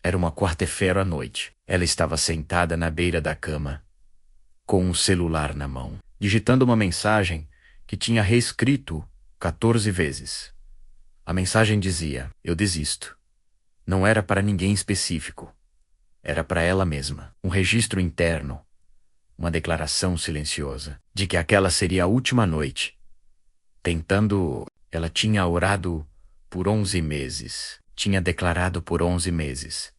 Era uma quarta-feira à noite. Ela estava sentada na beira da cama, com um celular na mão, digitando uma mensagem que tinha reescrito 14 vezes. A mensagem dizia: eu desisto. Não era para ninguém específico. Era para ela mesma. Um registro interno. Uma declaração silenciosa de que aquela seria a última noite. Ela tinha orado por 11 meses. Tinha declarado por 11 meses.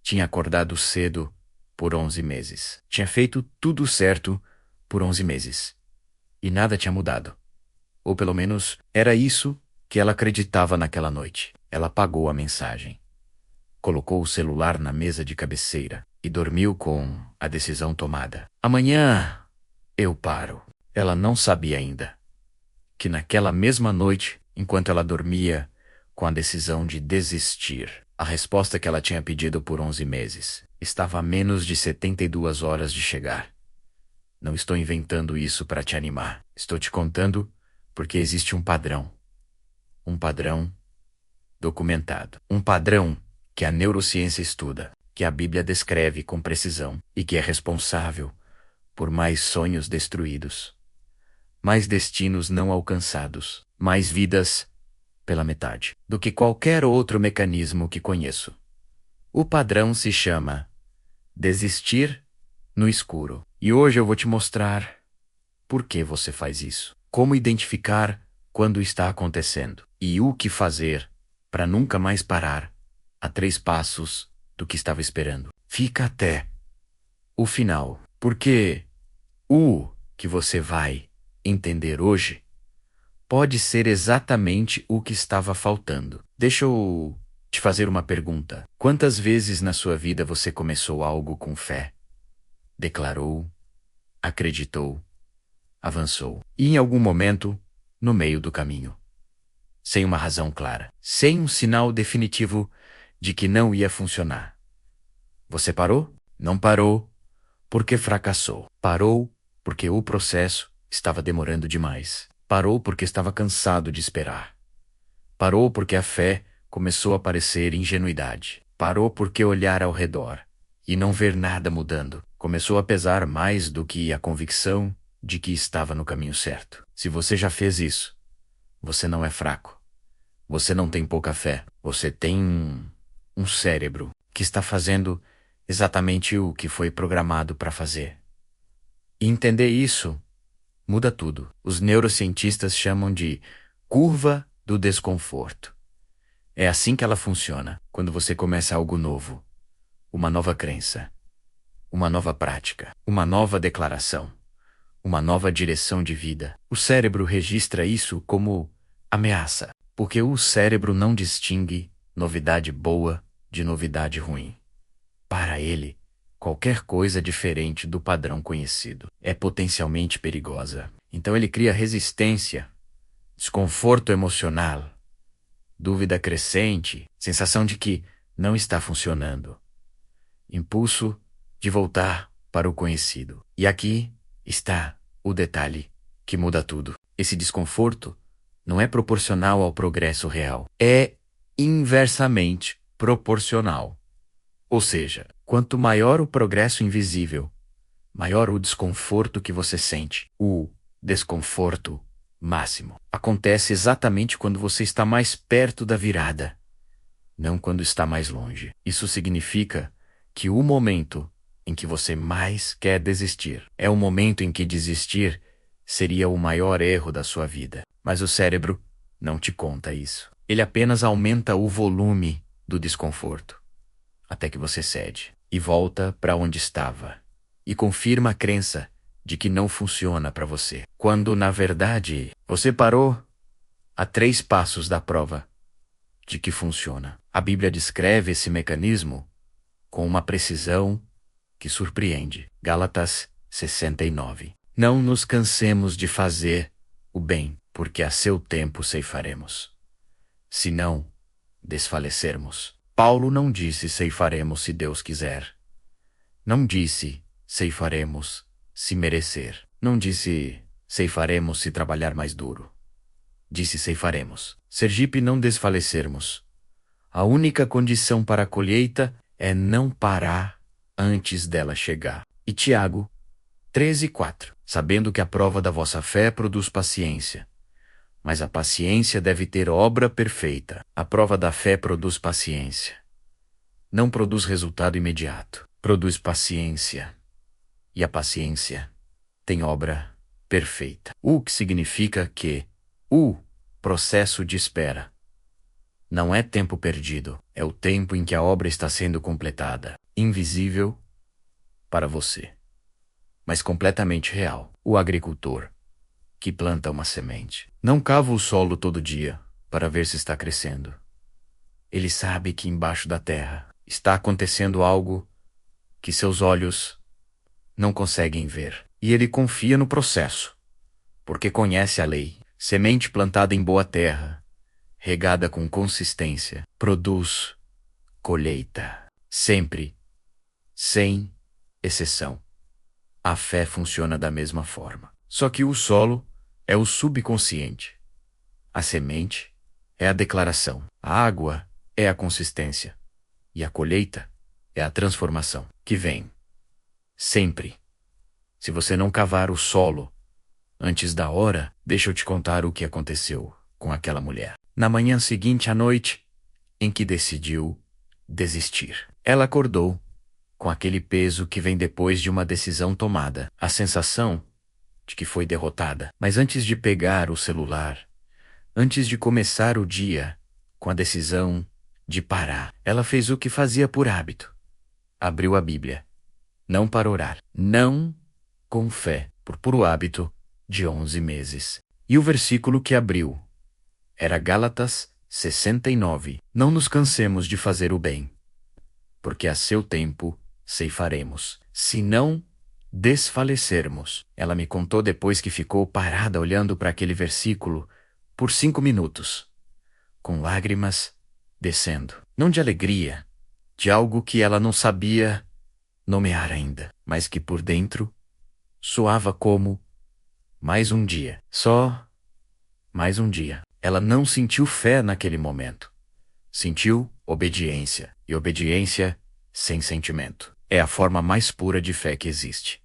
Tinha acordado cedo por 11 meses. Tinha feito tudo certo por 11 meses. E nada tinha mudado. Ou pelo menos era isso que ela acreditava naquela noite. Ela apagou a mensagem. Colocou o celular na mesa de cabeceira e dormiu com a decisão tomada. Amanhã eu paro. Ela não sabia ainda que naquela mesma noite, enquanto ela dormia com a decisão de desistir, a resposta que ela tinha pedido por 11 meses estava a menos de 72 horas de chegar. Não estou inventando isso para te animar. Estou te contando porque existe um padrão. Um padrão documentado. Um padrão que a neurociência estuda, que a Bíblia descreve com precisão e que é responsável por mais sonhos destruídos, mais destinos não alcançados, mais vidas pela metade do que qualquer outro mecanismo que conheço. O padrão se chama desistir no escuro. E hoje eu vou te mostrar por que você faz isso, como identificar quando está acontecendo e o que fazer para nunca mais parar a 3 passos do que estava esperando. Fica até o final, porque o que você vai entender hoje pode ser exatamente o que estava faltando. Deixa eu te fazer uma pergunta. Quantas vezes na sua vida você começou algo com fé, declarou, acreditou, avançou, e em algum momento, no meio do caminho, sem uma razão clara, sem um sinal definitivo de que não ia funcionar, você parou? Não parou porque fracassou. Parou porque o processo estava demorando demais. Parou porque estava cansado de esperar. Parou porque a fé começou a parecer ingenuidade. Parou porque olhar ao redor e não ver nada mudando começou a pesar mais do que a convicção de que estava no caminho certo. Se você já fez isso, você não é fraco. Você não tem pouca fé. Você tem um cérebro que está fazendo exatamente o que foi programado para fazer. E entender isso muda tudo. Os neurocientistas chamam de curva do desconforto. É assim que ela funciona quando você começa algo novo, uma nova crença, uma nova prática, uma nova declaração, uma nova direção de vida. O cérebro registra isso como ameaça, porque o cérebro não distingue novidade boa de novidade ruim. Para ele, qualquer coisa diferente do padrão conhecido é potencialmente perigosa. Então ele cria resistência, desconforto emocional, dúvida crescente, sensação de que não está funcionando, impulso de voltar para o conhecido. E aqui está o detalhe que muda tudo. Esse desconforto não é proporcional ao progresso real, é inversamente proporcional. Ou seja, quanto maior o progresso invisível, maior o desconforto que você sente. O desconforto máximo acontece exatamente quando você está mais perto da virada, não quando está mais longe. Isso significa que o momento em que você mais quer desistir é o momento em que desistir seria o maior erro da sua vida. Mas o cérebro não te conta isso. Ele apenas aumenta o volume do desconforto, até que você cede e volta para onde estava e confirma a crença de que não funciona para você, quando na verdade você parou a 3 passos da prova de que funciona. A Bíblia descreve esse mecanismo com uma precisão que surpreende. Gálatas 69. Não nos cansemos de fazer o bem, porque a seu tempo ceifaremos, se não desfalecermos. Paulo não disse ceifaremos se Deus quiser. Não disse ceifaremos se merecer. Não disse ceifaremos se trabalhar mais duro. Disse ceifaremos. Sergipe, não desfalecermos. A única condição para a colheita é não parar antes dela chegar. E Tiago 13:4. Sabendo que a prova da vossa fé produz paciência, mas a paciência deve ter obra perfeita. A prova da fé produz paciência. Não produz resultado imediato. Produz paciência. E a paciência tem obra perfeita. O que significa que o processo de espera não é tempo perdido, é o tempo em que a obra está sendo completada, invisível para você, mas completamente real. O agricultor que planta uma semente não cava o solo todo dia para ver se está crescendo. Ele sabe que embaixo da terra está acontecendo algo que seus olhos não conseguem ver. E ele confia no processo, porque conhece a lei. Semente plantada em boa terra, regada com consistência, produz colheita. Sempre, sem exceção. A fé funciona da mesma forma. Só que o solo é o subconsciente. A semente é a declaração. A água é a consistência. E a colheita é a transformação que vem. Sempre. Se você não cavar o solo antes da hora, deixa eu te contar o que aconteceu com aquela mulher. Na manhã seguinte à noite, em que decidiu desistir, ela acordou com aquele peso que vem depois de uma decisão tomada, a sensação de que foi derrotada. Mas antes de pegar o celular, antes de começar o dia com a decisão de parar, ela fez o que fazia por hábito. Abriu a Bíblia. Não para orar. Não com fé, por puro hábito, de 11 meses. E o versículo que abriu era Gálatas 69. Não nos cansemos de fazer o bem, porque a seu tempo ceifaremos, se não desfalecermos. Ela me contou depois que ficou parada olhando para aquele versículo por 5 minutos, com lágrimas descendo. Não de alegria, de algo que ela não sabia nomear ainda, mas que por dentro soava como mais um dia. Só mais um dia. Ela não sentiu fé naquele momento. Sentiu obediência. E obediência sem sentimento é a forma mais pura de fé que existe.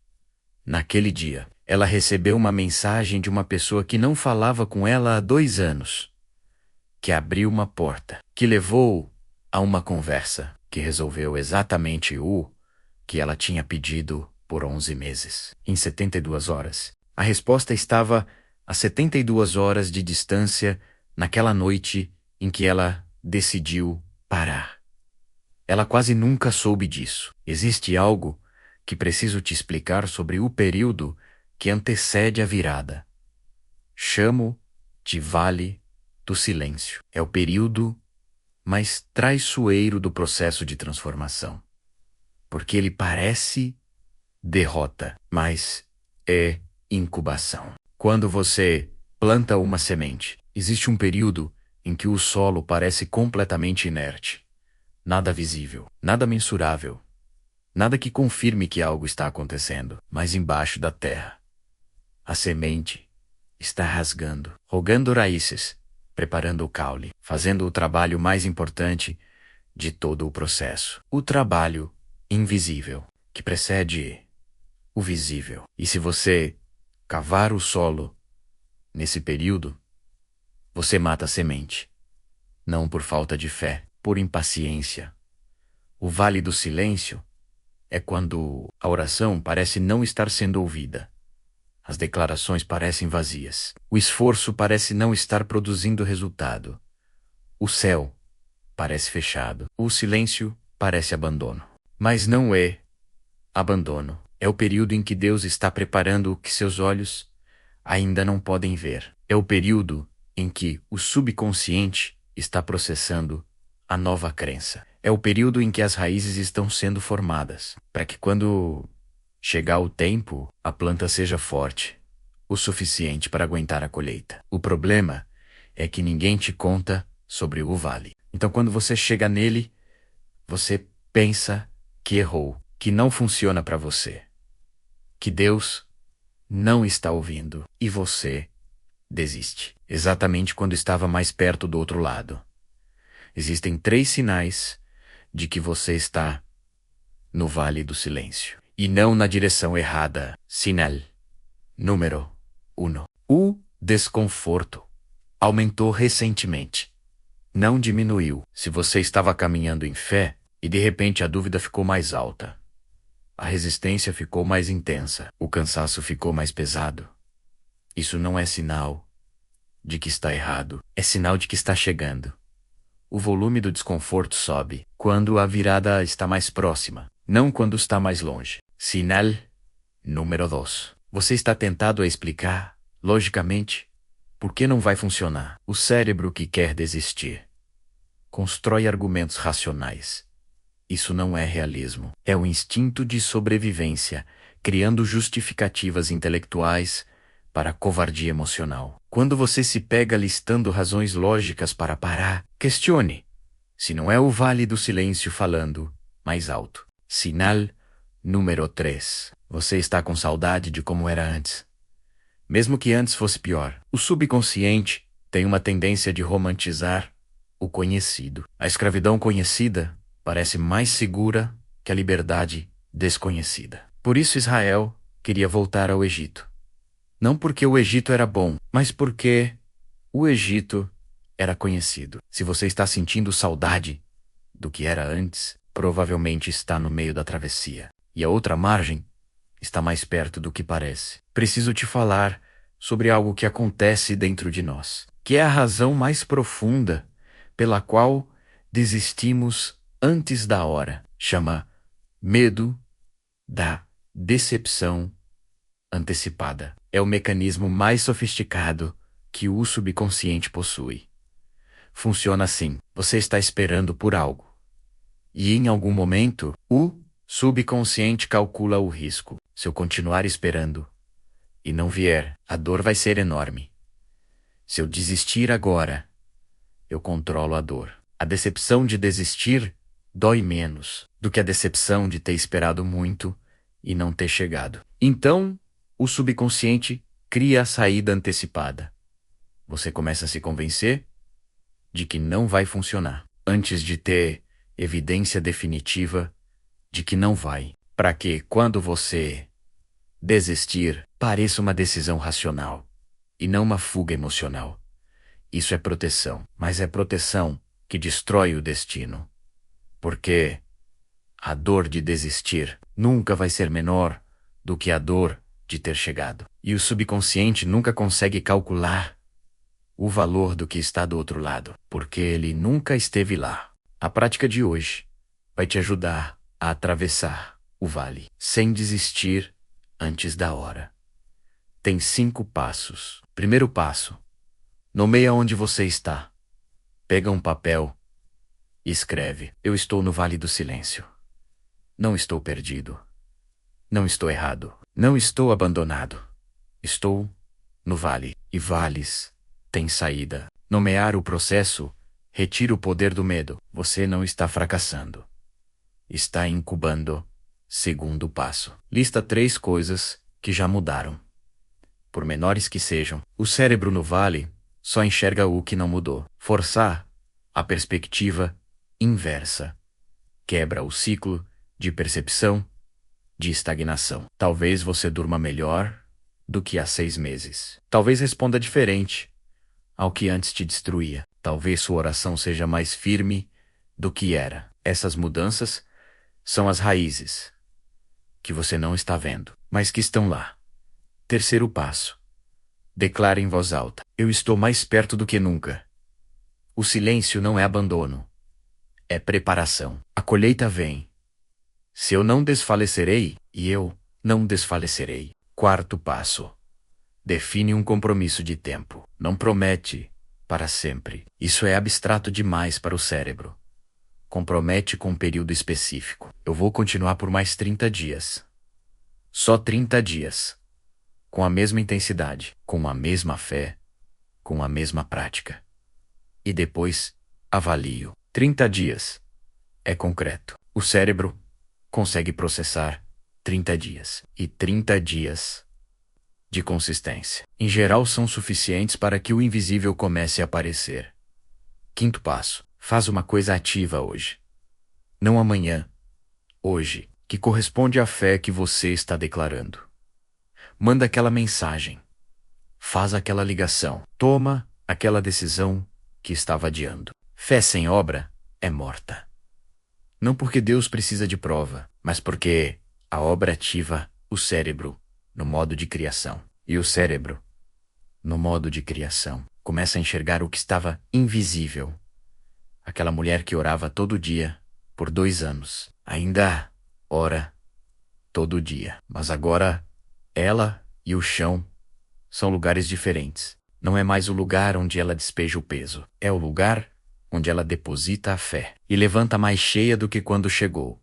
Naquele dia, ela recebeu uma mensagem de uma pessoa que não falava com ela há 2 anos, que abriu uma porta, que levou a uma conversa, que resolveu exatamente o que ela tinha pedido por 11 meses. Em 72 horas. A resposta estava a 72 horas de distância naquela noite em que ela decidiu parar. Ela quase nunca soube disso. Existe algo que preciso te explicar sobre o período que antecede a virada. Chamo de Vale do Silêncio. É o período mais traiçoeiro do processo de transformação. Porque ele parece derrota, mas é incubação. Quando você planta uma semente, existe um período em que o solo parece completamente inerte. Nada visível, nada mensurável, nada que confirme que algo está acontecendo. Mas embaixo da terra, a semente está rasgando, rogando raízes, preparando o caule, fazendo o trabalho mais importante de todo o processo. O trabalho invisível, que precede o visível. E se você cavar o solo nesse período, você mata a semente. Não por falta de fé, por impaciência. O vale do silêncio é quando a oração parece não estar sendo ouvida. As declarações parecem vazias. O esforço parece não estar produzindo resultado. O céu parece fechado. O silêncio parece abandono. Mas não é abandono. É o período em que Deus está preparando o que seus olhos ainda não podem ver. É o período em que o subconsciente está processando a nova crença. É o período em que as raízes estão sendo formadas, para que quando chegar o tempo, a planta seja forte, o suficiente para aguentar a colheita. O problema é que ninguém te conta sobre o vale. Então quando você chega nele, você pensa que errou, que não funciona para você, que Deus não está ouvindo e você desiste. Exatamente quando estava mais perto do outro lado. Existem 3 sinais de que você está no Vale do Silêncio. E não na direção errada. Sinal. Número 1. O desconforto aumentou recentemente. Não diminuiu. Se você estava caminhando em fé e de repente a dúvida ficou mais alta, a resistência ficou mais intensa, o cansaço ficou mais pesado, isso não é sinal de que está errado, é sinal de que está chegando. O volume do desconforto sobe quando a virada está mais próxima, não quando está mais longe. Sinal número 2. Você está tentado a explicar, logicamente, por que não vai funcionar. O cérebro que quer desistir constrói argumentos racionais. Isso não é realismo. É o instinto de sobrevivência, criando justificativas intelectuais para a covardia emocional. Quando você se pega listando razões lógicas para parar, questione se não é o Vale do Silêncio falando mais alto. Sinal número 3. Você está com saudade de como era antes. Mesmo que antes fosse pior. O subconsciente tem uma tendência de romantizar o conhecido. A escravidão conhecida parece mais segura que a liberdade desconhecida. Por isso Israel queria voltar ao Egito. Não porque o Egito era bom, mas porque o Egito era conhecido. Se você está sentindo saudade do que era antes, provavelmente está no meio da travessia. E a outra margem está mais perto do que parece. Preciso te falar sobre algo que acontece dentro de nós, que é a razão mais profunda pela qual desistimos antes da hora. Chama medo da decepção antecipada. É o mecanismo mais sofisticado que o subconsciente possui. Funciona assim: você está esperando por algo. E em algum momento, o subconsciente calcula o risco. Se eu continuar esperando e não vier, a dor vai ser enorme. Se eu desistir agora, eu controlo a dor. A decepção de desistir dói menos do que a decepção de ter esperado muito e não ter chegado. Então, o subconsciente cria a saída antecipada. Você começa a se convencer de que não vai funcionar, antes de ter evidência definitiva de que não vai, para que, quando você desistir, pareça uma decisão racional e não uma fuga emocional. Isso é proteção, mas é proteção que destrói o destino. Porque a dor de desistir nunca vai ser menor do que a dor de ter chegado. E o subconsciente nunca consegue calcular o valor do que está do outro lado, porque ele nunca esteve lá. A prática de hoje vai te ajudar a atravessar o vale sem desistir antes da hora. Tem 5 passos. Primeiro passo: nomeia onde você está. Pega um papel e escreve: eu estou no Vale do Silêncio. Não estou perdido. Não estou errado. Não estou abandonado. Estou no vale. E vales têm saída. Nomear o processo retira o poder do medo. Você não está fracassando. Está incubando. Segundo passo: lista 3 coisas que já mudaram. Por menores que sejam, o cérebro no vale só enxerga o que não mudou. Forçar a perspectiva inversa quebra o ciclo de percepção de estagnação. Talvez você durma melhor do que há 6 meses. Talvez responda diferente ao que antes te destruía. Talvez sua oração seja mais firme do que era. Essas mudanças são as raízes que você não está vendo, mas que estão lá. Terceiro passo: declare em voz alta: eu estou mais perto do que nunca. O silêncio não é abandono, é preparação. A colheita vem. Se eu não desfalecerei, e eu não desfalecerei. Quarto passo: define um compromisso de tempo. Não promete para sempre. Isso é abstrato demais para o cérebro. Compromete com um período específico. Eu vou continuar por mais 30 dias. Só 30 dias. Com a mesma intensidade, com a mesma fé, com a mesma prática. E depois, avalio. 30 dias. É concreto. O cérebro consegue processar 30 dias. E 30 dias de consistência, em geral, são suficientes para que o invisível comece a aparecer. Quinto passo: faz uma coisa ativa hoje. Não amanhã. Hoje. que corresponde à fé que você está declarando. Manda aquela mensagem. Faz aquela ligação. Toma aquela decisão que estava adiando. Fé sem obra é morta. Não porque Deus precisa de prova, mas porque a obra ativa o cérebro no modo de criação. E o cérebro, no modo de criação, começa a enxergar o que estava invisível. Aquela mulher que orava todo dia por 2 anos, ainda ora todo dia. Mas agora ela e o chão são lugares diferentes. Não é mais o lugar onde ela despeja o peso. É o lugar onde ela deposita a fé e levanta mais cheia do que quando chegou.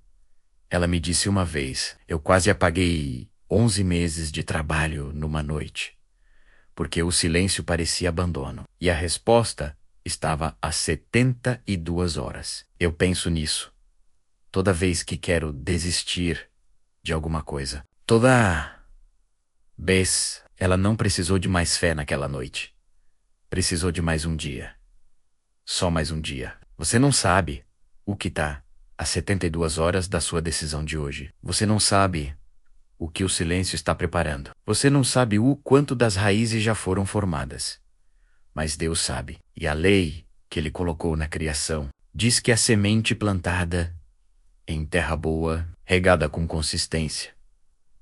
Ela me disse uma vez, eu quase apaguei 11 meses de trabalho numa noite, porque o silêncio parecia abandono, e a resposta estava a 72 horas. Eu penso nisso toda vez que quero desistir de alguma coisa. Toda vez ela não precisou de mais fé naquela noite. Precisou de mais um dia. Só mais um dia. Você não sabe o que está a 72 horas da sua decisão de hoje. Você não sabe o que o silêncio está preparando. Você não sabe o quanto das raízes já foram formadas. Mas Deus sabe. E a lei que Ele colocou na criação diz que a semente plantada em terra boa, regada com consistência,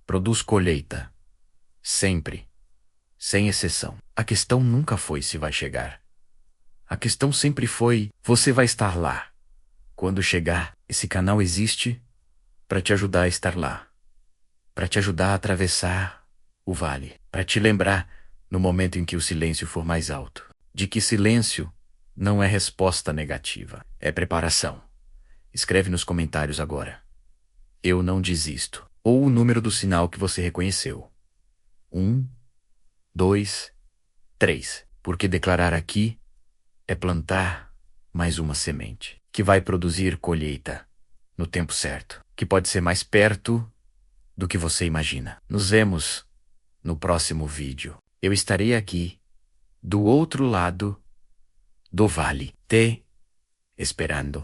produz colheita. Sempre. Sem exceção. A questão nunca foi se vai chegar. A questão sempre foi, você vai estar lá. Quando chegar, esse canal existe para te ajudar a estar lá. Para te ajudar a atravessar o vale. Para te lembrar, no momento em que o silêncio for mais alto, de que silêncio não é resposta negativa, é preparação. Escreve nos comentários agora. Eu não desisto. Ou o número do sinal que você reconheceu. 1, 2, 3. Porque declarar aqui é plantar mais uma semente, que vai produzir colheita no tempo certo, que pode ser mais perto do que você imagina. Nos vemos no próximo vídeo. Eu estarei aqui, do outro lado do vale, te esperando.